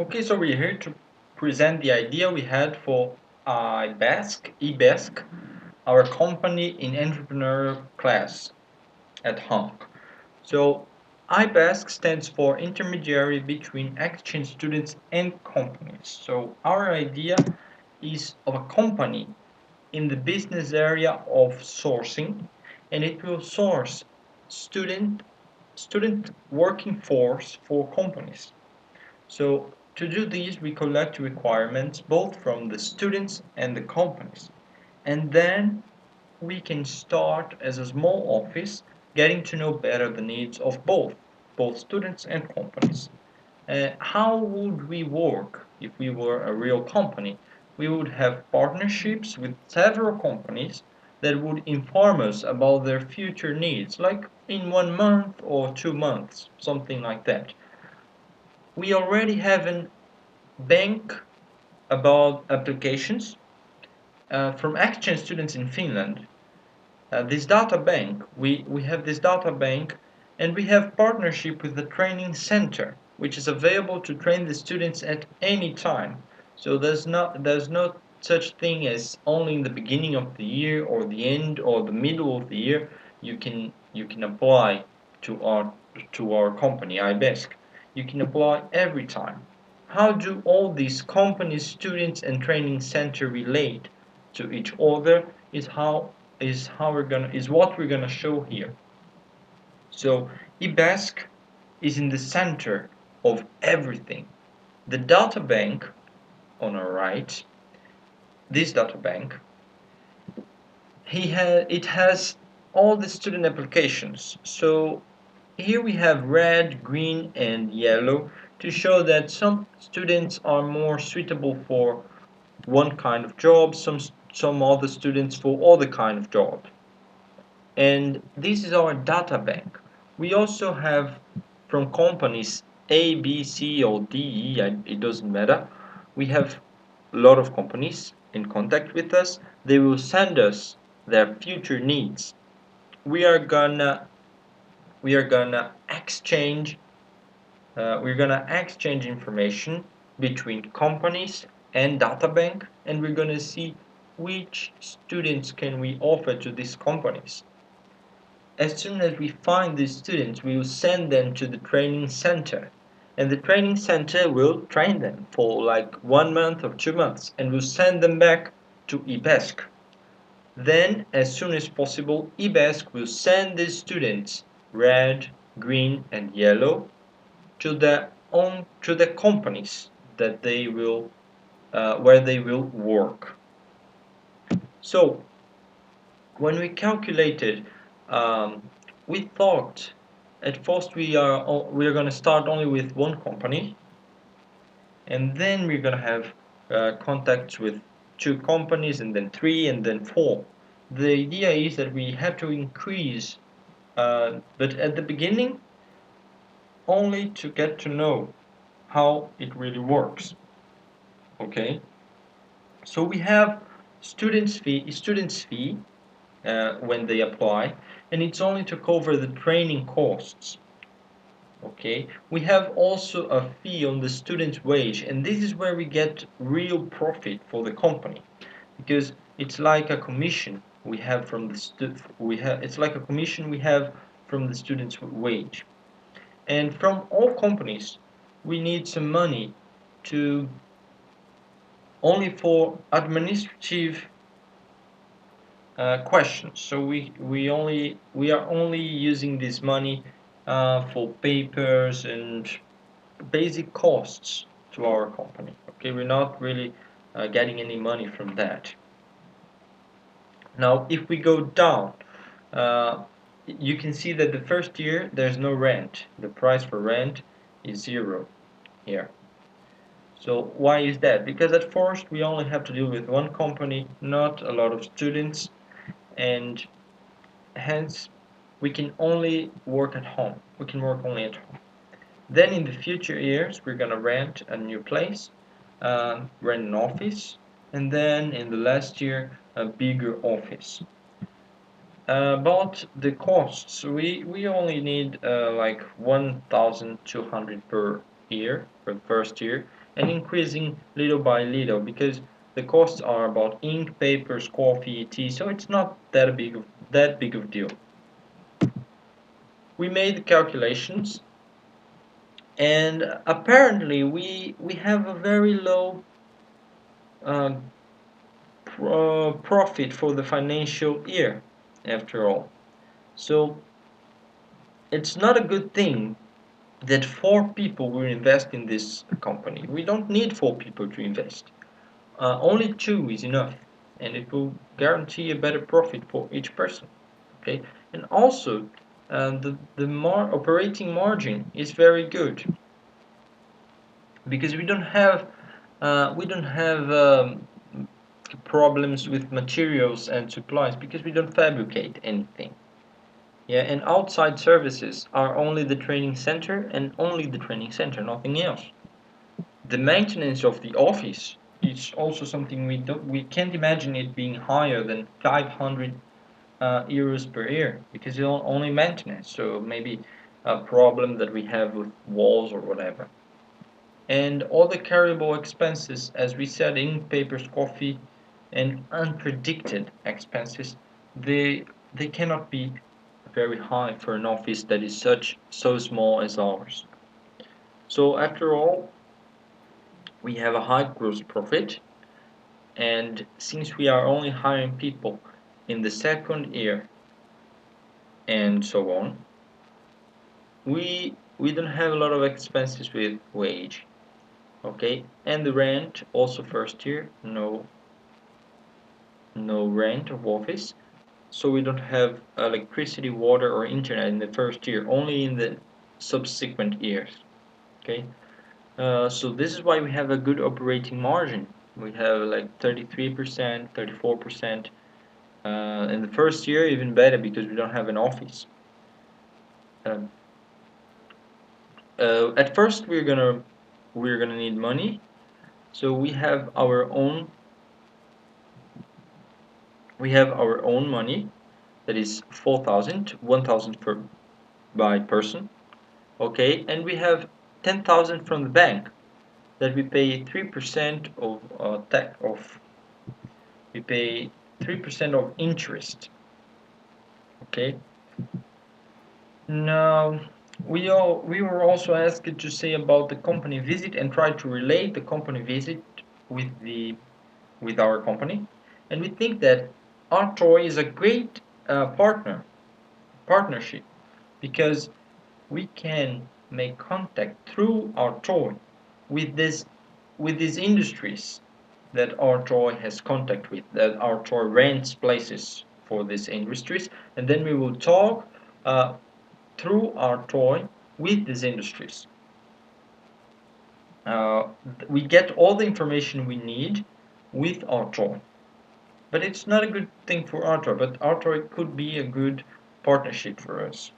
Okay, so we're here to present the idea we had for eBask, our company in entrepreneurial class at Hunk. So iBask stands for intermediary between exchange students and companies. So our idea is of a company in the business area of sourcing, and it will source student student working force for companies. So to do this, we collect requirements both from the students and the companies. And then we can start as a small office getting to know better the needs of both students and companies. How would we work if we were a real company? We would have partnerships with several companies that would inform us about their future needs, like in 1 month or 2 months, something like that. We already have a bank about applications from exchange students in Finland. This data bank, we have this data bank, and we have partnership with the training center, which is available to train the students at any time. So there's no such thing as only in the beginning of the year or the end or the middle of the year you can apply to our company iBesk. You can apply every time. How do all these companies, students, and training center relate to each other is what we're gonna show here. So eBask is in the center of everything. The data bank on our right, this data bank, it has all the student applications. So here we have red, green, and yellow to show that some students are more suitable for one kind of job, some other students for other kind of job. And this is our data bank. We also have from companies A, B, C, or D, E, it doesn't matter. We have a lot of companies in contact with us. They will send us their future needs. We are gonna we are gonna exchange information between companies and data bank, and we're gonna see which students can we offer to these companies. As soon as we find these students, we will send them to the training center. And the training center will train them for like 1 month or 2 months and will send them back to eBask. Then, as soon as possible, eBask will send these students, red, green, and yellow, to the companies that they will where they will work. So when we calculated, um, we thought at first we are going to start only with one company, and then we're going to have contacts with two companies, and then three, and then four. The idea is that we have to increase, but at the beginning, only to get to know how it really works. Okay, so we have students fee when they apply, and it's only to cover the training costs. Okay, we have also a fee on the student's wage, and this is where we get real profit for the company, because it's like a commission we have from the it's like a commission we have from the student's wage. And from all companies, we need some money to only for administrative questions. So we are only using this money for papers and basic costs to our company. Okay, we're not really getting any money from that. Now, if we go down, uh, you can see that the first year there's no rent. The price for rent is zero here. So why is that? Because at first we only have to deal with one company, not a lot of students, and hence we can only work at home. We can work only at home. Then in the future years, we're gonna rent a new place, rent an office, and then in the last year, a bigger office. About the costs, we only need like 1,200 per year for the first year, and increasing little by little because the costs are about ink, papers, coffee, tea, so it's not that big of deal. We made the calculations, and apparently we have a very low uh, profit for the financial year after all. So it's not a good thing that four people will invest in this company. We don't need four people to invest. Only two is enough, and it will guarantee a better profit for each person. Okay, and also the operating margin is very good because we don't have problems with materials and supplies because we don't fabricate anything. Yeah, and outside services are only the training center and only the training center, nothing else. The maintenance of the office is also something we can't imagine it being higher than 500 euros per year because it's only maintenance. So maybe a problem that we have with walls or whatever. And all the carryable expenses, as we said, ink, papers, coffee, and unpredicted expenses, they cannot be very high for an office that is so small as ours. So after all, we have a high gross profit, and since we are only hiring people in the second year and so on, we don't have a lot of expenses with wage. Okay, and the rent also first year, no rent of office, so we don't have electricity, water, or internet in the first year, only in the subsequent years. Okay, so this is why we have a good operating margin. We have like 33%, 34%. In the first year, even better because we don't have an office. Um, at first, we're gonna need money, so we have our own money that is 4,000, 1,000 per by person. Okay, and we have 10,000 from the bank that we pay 3% of tax of we pay 3% of interest. Okay. Now we were also asked to say about the company visit and try to relate the company visit with our company, and we think that Artoy is a great partnership because we can make contact through our toy with this with these industries that our toy has contact with, that our toy rents places for these industries, and then we will talk uh, through our toy with these industries. uh, we get all the information we need with our toy, but it's not a good thing for our toy, but our toy could be a good partnership for us.